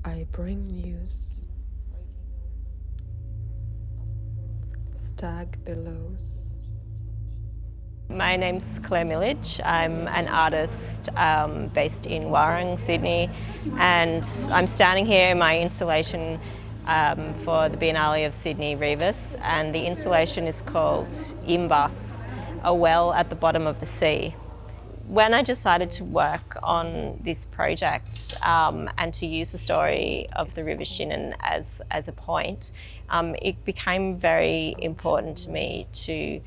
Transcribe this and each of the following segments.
I bring news. Stag billows. My name's Clare Milledge. I'm an artist based in Warrang, Sydney, and I'm standing here in my installation for the Biennale of Sydney Revis, and the installation is called Imbus, a well at the bottom of the sea. When I decided to work on this project and to use the story of the River Shinnon as a point, it became very important to me to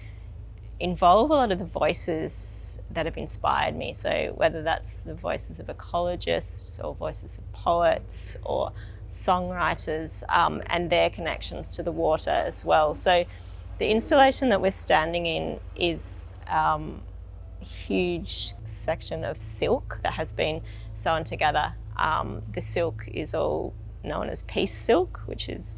involve a lot of the voices that have inspired me. So whether that's the voices of ecologists or voices of poets or songwriters and their connections to the water as well. So the installation that we're standing in is a huge section of silk that has been sewn together. The silk is all known as piece silk, which is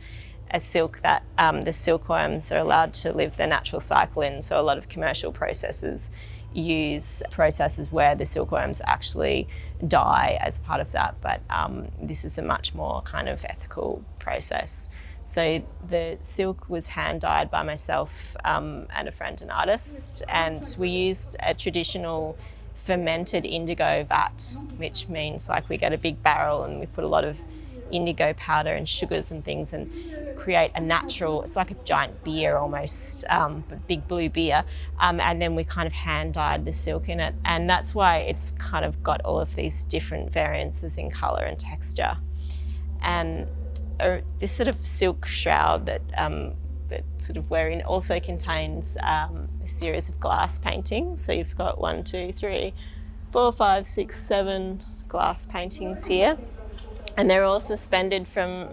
a silk that the silkworms are allowed to live their natural cycle in. So a lot of commercial processes use processes where the silkworms actually die as part of that, but this is a much more kind of ethical process. So the silk was hand dyed by myself and a friend, an artist, and we used a traditional fermented indigo vat, which means like we get a big barrel and we put a lot of indigo powder and sugars and things and create a natural, it's like a giant beer almost, but big blue beer, and then we kind of hand dyed the silk in it, and that's why it's kind of got all of these different variances in colour and texture. And this sort of silk shroud that sort of we're in also contains a series of glass paintings. So you've got 1, 2, 3, 4, 5, 6, 7 glass paintings here. And they're all suspended from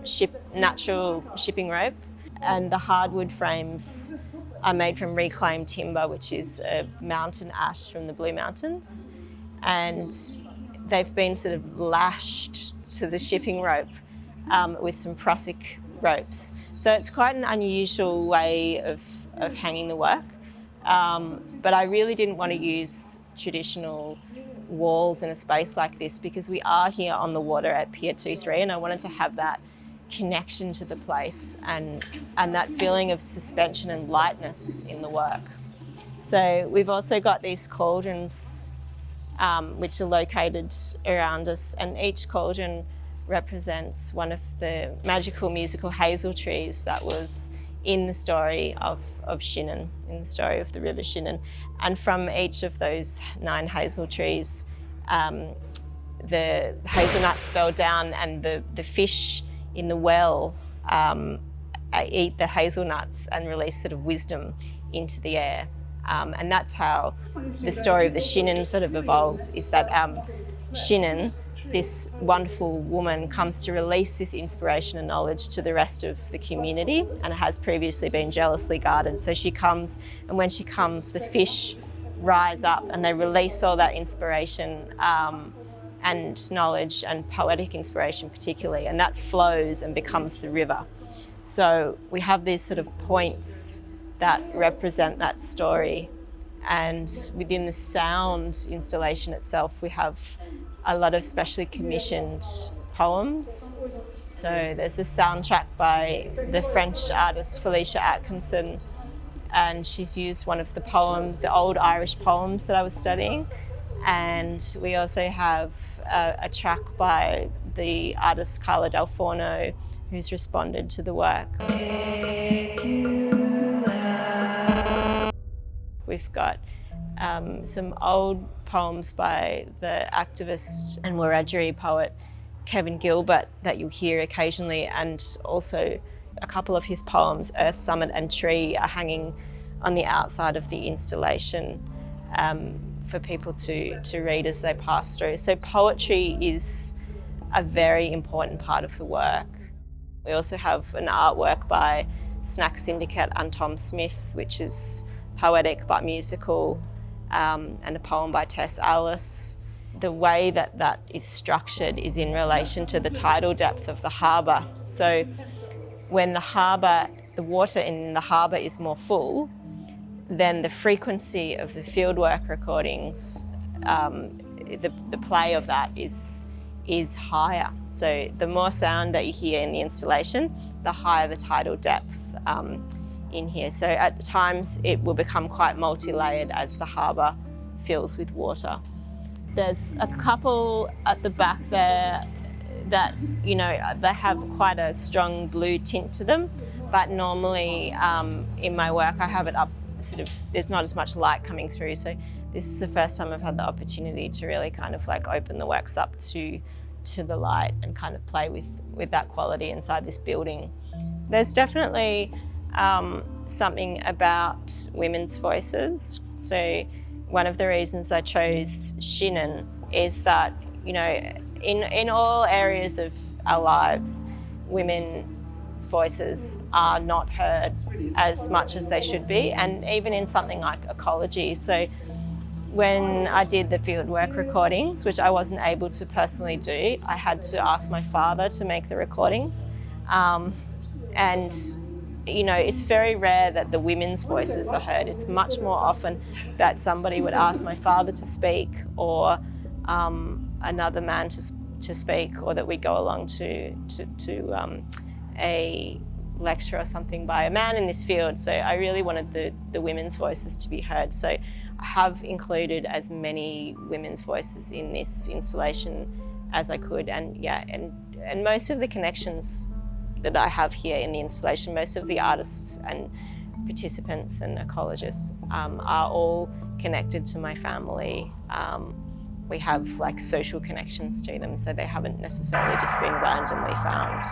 natural shipping rope. And the hardwood frames are made from reclaimed timber, which is a mountain ash from the Blue Mountains. And they've been sort of lashed to the shipping rope with some Prussic ropes. So it's quite an unusual way of hanging the work. But I really didn't want to use traditional walls in a space like this because we are here on the water at Pier 2-3, and I wanted to have that connection to the place and that feeling of suspension and lightness in the work. So we've also got these cauldrons which are located around us, and each cauldron represents one of the magical musical hazel trees that was in the story of Shinnon, in the story of the River Shinnon. And from each of those 9 hazel trees, the hazelnuts fell down, and the fish in the well eat the hazelnuts and release sort of wisdom into the air. And that's how the story of the Shinnon sort of evolves, is that Shinnon, this wonderful woman, comes to release this inspiration and knowledge to the rest of the community, and it has previously been jealously guarded. So she comes, and when she comes, the fish rise up and they release all that inspiration and knowledge and poetic inspiration particularly, and that flows and becomes the river. So we have these sort of points that represent that story, and within the sound installation itself we have a lot of specially commissioned poems. So there's a soundtrack by the French artist Felicia Atkinson, and she's used one of the poems, the old Irish poems that I was studying. And we also have a track by the artist Carla Del Forno, who's responded to the work. We've got some old poems by the activist and Wiradjuri poet Kevin Gilbert that you'll hear occasionally, and also a couple of his poems, Earth, Summit and Tree, are hanging on the outside of the installation for people to read as they pass through. So poetry is a very important part of the work. We also have an artwork by Snack Syndicate and Tom Smith, which is poetic but musical, and a poem by Tess Alice. The way that that is structured is in relation to the tidal depth of the harbour. So when the water in the harbour is more full, then the frequency of the fieldwork recordings, the play of that is is higher. So the more sound that you hear in the installation, the higher the tidal depth in here. So at times it will become quite multi-layered as the harbour fills with water. There's a couple at the back there that, you know, they have quite a strong blue tint to them, but normally in my work I have it up sort of, there's not as much light coming through, so this is the first time I've had the opportunity to really kind of like open the works up to the light and kind of play with that quality inside this building. There's definitely something about women's voices. So one of the reasons I chose Shinnin is that, you know, in all areas of our lives, women's voices are not heard as much as they should be, and even in something like ecology. So when I did the fieldwork recordings, which I wasn't able to personally do, I had to ask my father to make the recordings. And you know, it's very rare that the women's voices are heard. It's much more often that somebody would ask my father to speak, or another man to speak, or that we go along to a lecture or something by a man in this field. So I really wanted the women's voices to be heard. So I have included as many women's voices in this installation as I could, and yeah, and most of the connections that I have here in the installation, most of the artists and participants and ecologists are all connected to my family. We have like social connections to them, so they haven't necessarily just been randomly found.